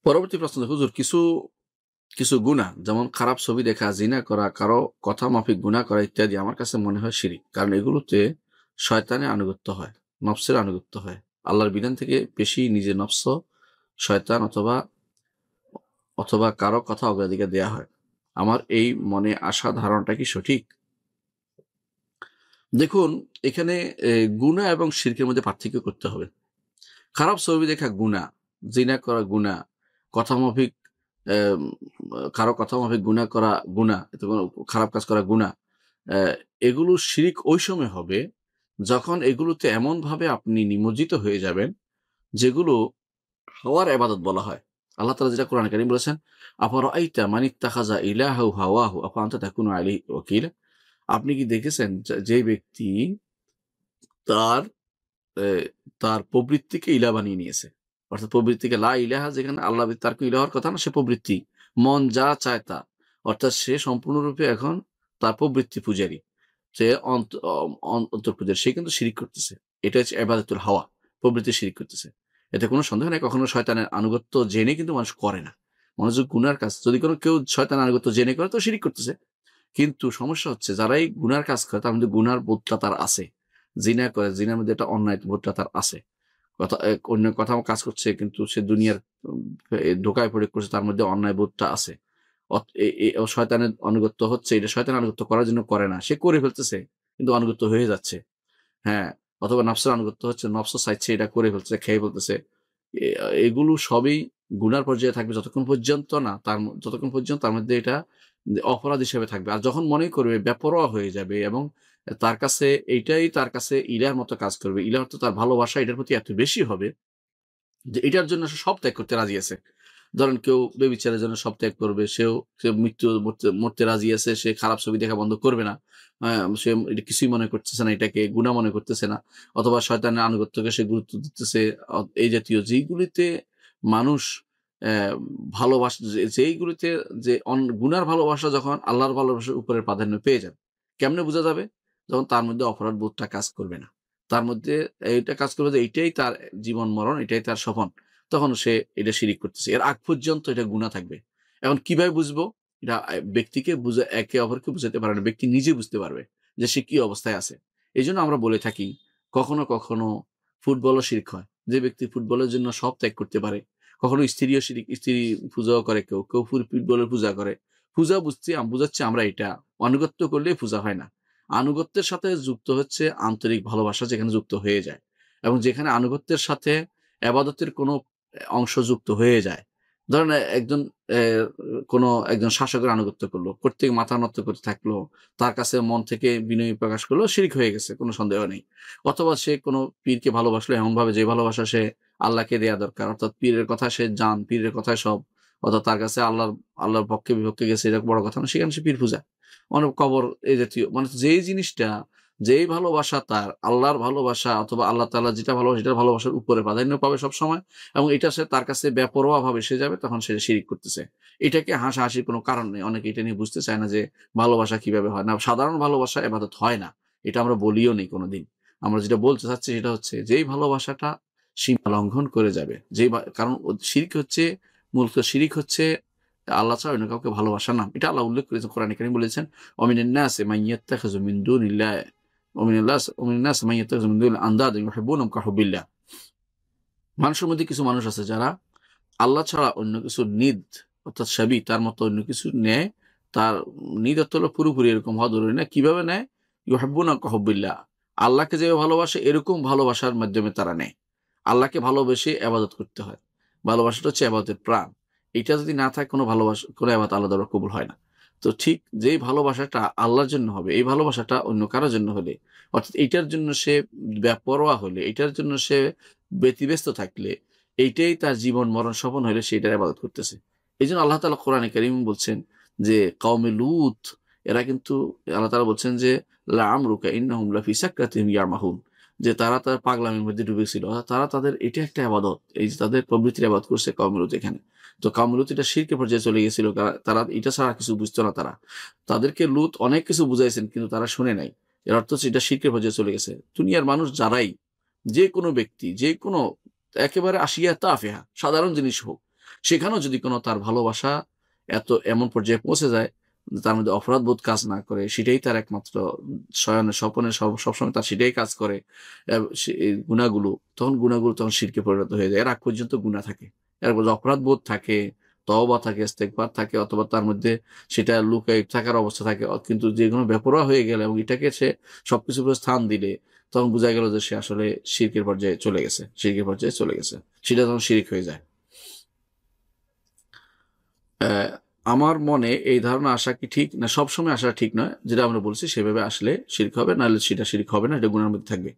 পরবর্তী প্রশ্ন, হুজুর, কিছু কিছু গুনাহ যেমন খারাপ ছবি দেখা, জিনা করা, কারো কথা মাফিক গুনাহ করা ইত্যাদি আমার কাছে মনে হয় শিরিক। কারণ এগুলোতে শয়তানের আনুগত্য হয়, নফসের আনুগত্য হয়। আল্লাহর বিধান থেকে বেশি নিজের নফস, শয়তান অথবা অথবা কারো কথা অগ্রাধিকার দেয়া হয়। আমার এই মনে আসা ধারণাটা কি সঠিক? দেখুন, এখানে গুনাহ এবং শিরকের মধ্যে পার্থক্য করতে হবে। খারাপ ছবি দেখা গুনাহ, জিনা করা গুনাহ, কথামাফিক এম কারো কথামাফিক গুনাহ করা গুনাহ, এতে কোনো খারাপ কাজ করা গুনাহ। অ্যা এগুলো শিরিক ওই সময় হবে যখন এগুলোতে এমনভাবে আপনি নিমজ্জিত হয়ে যাবেন, যেগুলো হাওয়ার ইবাদত বলা হয়। আল্লাহ তাআলা যেটা কোরআনে কারীম বলেছেন, আফারাআইতা মানিত্তাখাযা ইলাহাহু হাওয়াহু আফাআনতা তাকুনু আলাইহি ওয়াকিলা। আপনি কি দেখেছেন যে ব্যক্তি তার এ তার প্রবৃত্তিকে ইলাহ বানিয়ে নিয়েছে। অর্থাৎ প্রবৃত্তিকে লা ইলাহা, যেখানে আল্লাহ ব্যতীত তার কেউ ইলাহ হওয়ার কথা না, সে প্রবৃত্তি। মন যা চায় তা। অর্থাৎ সে সম্পূর্ণরূপে এখন তার প্রবৃত্তি পূজারী। সে অন্তর পূজারী। সে কিন্তু শিরিক করতেছে। এটা হচ্ছে ইবাদাতুল হাওয়া। প্রবৃত্তি শিরিক করতেছে। এতে কোনো সন্দেহ নাই, কখনো শয়তানের আনুগত্য জেনে কিন্তু মানুষ করে না। মানুষ যদি গুনার কাজ, যদি কেউ শয়তানের আনুগত্য জেনে করে তো শিরিক করতেছে। কিন্তু সমস্যা হচ্ছে যারাই গুনার কাজ করে তার মধ্যে গুনার বোধটা তার আছে। জিনা করে, জিনার মধ্যে একটা অন্যায় বোধটা তার আছে। অন্য কথা কাজ করছে কিন্তু সে দুনিয়ার ধোঁকায় পড়ে করছে, তার মধ্যে অন্যায় বোধটা আছে। ও শয়তানের আনুগত্য হচ্ছে, এটা শয়তানের আনুগত্য করার জন্য করে না। সে করে ফেলতেছে কিন্তু আনুগত্য হয়ে যাচ্ছে। হ্যাঁ, অথবা নফসের আনুগত্য হচ্ছে, নফস চাইছে এটা করে ফেলতেছে, খেয়ে ফেলতেছে। এগুলো সবই গুনার পর্যায়ে থাকবে যতক্ষণ পর্যন্ত তার মধ্যে এটা অপরাধ হিসেবে থাকবে। আর যখন মনে করবে, বেপরোয়া হয়ে যাবে এবং তার কাছে এইটাই তার কাছে ইলাহর মতো কাজ করবে। ইলাহ তো তার ভালোবাসা এটার প্রতি এত বেশি হবে যে এটার জন্য সে সব ত্যাগ করতে রাজি আছে। ধরেন কেউ ব্যভিচারের জন্য সব ত্যাগ করবে, সে মরতে রাজি আছে, সে খারাপ ছবি দেখা বন্ধ করবে না। সে এটা কিছুই মনে করতেছে না, এটাকে গুনাহ মনে করতেছে না। অথবা শয়তানের আনুগত্যকে সে গুরুত্ব দিতেছে। এই জাতীয় যেইগুলিতে মানুষ ভালোবাসা, যেইগুলিতে যে গুনার ভালোবাসা যখন আল্লাহর ভালোবাসার উপরে প্রাধান্য পেয়ে যাবে, কেমনে বোঝা যাবে? যখন তার মধ্যে অপরাধ বোধটা কাজ করবে না। তার মধ্যে এইটা কাজ করবে যে এইটাই তার জীবন মরণ, এটাই তার সফল। তখন সে এটা শিরিক করতেছে। এর আগ পর্যন্ত এটা গুনাহ থাকবে। এখন কিভাবে বুঝবো? এটা ব্যক্তিকে একে অপরকে বুঝাতে পারে না। ব্যক্তি নিজে বুঝতে পারবে যে সে কি অবস্থায় আছে। এজন্য আমরা বলে থাকি, কখনো, কখনো ফুটবলও শিরক হয়। যে ব্যক্তি ফুটবলের জন্য সব ত্যাগ করতে পারে। কখনো স্ত্রীও শিরিক, স্ত্রী পূজাও করে কেউ, কেউ ফুটবলের পূজা করে। পূজা বুঝাচ্ছি আমরা এটা। আনুগত্য করলেই পূজা হয় না। আনুগত্যের সাথে যুক্ত হচ্ছে আন্তরিক ভালোবাসা, যেখানে যুক্ত হয়ে যায়। এবং যেখানে আনুগত্যের সাথে ইবাদতের কোনো অংশ যুক্ত হয়ে যায়। ধরেন একজন শাসকের আনুগত্য করলো, প্রত্যেক মাথা নত করতে থাকলো, তার কাছে মন থেকে বিনয় প্রকাশ করলো, শিরক হয়ে গেছে, কোনো সন্দেহ নেই। অথবা সে কোনো পীরকে ভালোবাসলো এমনভাবে যে ভালোবাসা সে আল্লাহকে দেয়া দরকার, অর্থাৎ পীরের কথা সে জান, পীরের কথায় সব, অর্থাৎ তার কাছে আল্লাহর পক্ষে বিপক্ষে গেছে, এটা বড় কথা না, সেখানে সে পীর পূজা, অনেক কবর, এই জাতীয় মানে যেই জিনিসটা, যেই ভালোবাসা তার আল্লাহর ভালোবাসা অথবা আল্লাহ তাআলা যেটা ভালোবাসে এটার ভালোবাসার উপরে প্রাধান্য পাবে সবসময়, এবং এটা সে তার কাছে বেপরোয়া ভাবে সে যাবে, তখন সে শিরিক করতেছে। এটাকে হাসাহাসির কোনো কারণ নেই। অনেকে এটা নিয়ে বুঝতে চায় না যে ভালোবাসা কিভাবে হয় না। সাধারণ ভালোবাসা ইবাদত হয় না। এটা আমরা বলিও নি কোনোদিন। আমরা যেটা বলতে চাচ্ছি সেটা হচ্ছে, যেই ভালোবাসাটা সীমা লঙ্ঘন করে যাবে, কারণ মূলত শিরিক হচ্ছে আল্লাহ ছাড়া অন্য কাউকে ভালোবাসা না। এটা আল্লাহ উল্লেখ করেছেন কোরআনে কারীম, বলেছেন, ওমিনান নাসি মান ইয়াত্তাখিযু মিন দুনিল্লাহি ওমিনান নাসি মান ইয়াত্তাখিযু মিন দুনিহি আনদাদান ইউহিব্বুনাহুম কাহুব্বিল্লাহ। মানুষের মধ্যে কিছু মানুষ আছে যারা আল্লাহ ছাড়া অন্য কিছু অর্থাৎ সাবি, তার মতো অন্য কিছু নেয়। তার নিদ অর্থ হলো পুরোপুরি এরকম হওয়া জরুরি না। কিভাবে নেয়? ইউহিব্বুনাহুম কাহুব্বিল্লাহ। আল্লাহকে যেভাবে ভালোবাসে এরকম ভালোবাসার মাধ্যমে তারা নেয়। আল্লাহকে ভালোবেসে ইবাদত করতে হয়। ভালোবাসাটা হচ্ছে ইবাদতের প্রাণ। এটা যদি না থাকে, কোনো ইবাদত আল্লাহ দ্বারা কবুল হয় না। তো ঠিক যেই ভালোবাসাটা আল্লাহর জন্য হবে, এই ভালোবাসাটা অন্য কারোর জন্য হলে, অর্থাৎ এইটার জন্য সে বেপরোয়া হলে, এইটার জন্য সে ব্যতিব্যস্ত থাকলে, এইটাই তার জীবন মরণ স্বপন হলে সে এটার ইবাদত করতেছে। এইজন্য আল্লাহ তাআলা কোরআনে কারীম বলছেন যে কওমে লূত, এরা কিন্তু, আল্লাহ তাআলা বলছেন যে লাআমরুকা ইন্নাহুম লাফি সাকরাতিহিম ইয়ামাহুন, যে তারা তার পাগলামির মধ্যে ডুবেছিল। তাদের এটা একটা ইবাদত, এই যে তাদের প্রবৃত্তির ইবাদত করছে কওমে লূত এখানে। তো কওমে লূত এটা শিরকের পর্যায়ে চলে গেছিল। তারা এটা ছাড়া কিছু বুঝতো না। তাদেরকে লূত অনেক কিছু বুঝাইছেন কিন্তু তারা শুনে নাই। এর অর্থ হচ্ছে এটা শিরকের পর্যায়ে চলে গেছে। দুনিয়ার মানুষ যারাই, যে কোনো ব্যক্তি, যে কোনো একেবারে আশিয়া তাফেহা সাধারণ জিনিস হোক, সেখানেও যদি কোনো তার ভালোবাসা এমন পর্যায়ে পৌঁছে যায় তার মধ্যে অপরাধ বোধ কাজ না করে, সেটাই তার একমাত্র শয়নে স্বপনে সবসময় তার সেটাই কাজ করে, এই গুণাগুলো তখন শিরকে পরিণত হয়ে যায়। এর আগ পর্যন্ত গুণা থাকে, এরপর অপরাধ বোধ থাকে, তওবা থাকে, ইস্তেগফার থাকে, অথবা তার মধ্যে সেটা লুকায় থাকার অবস্থা থাকে, কিন্তু যে কোনো বেপরোয়া হয়ে গেলে এবং এটাকে সে সবকিছুর উপর স্থান দিলে তখন বোঝা গেল যে সে আসলে শিরকের পর্যায়ে চলে গেছে, সেটা তখন শিরক হয়ে যায়। আমার মনে এই ধারণা আসা কি ঠিক না? সবসময় আসা ঠিক নয়, যেটা আমরা বলছি সেভাবে আসলে শিরক হবে, নাহলে সেটা শিরক হবে না, এটা গুনার মধ্যে থাকবে।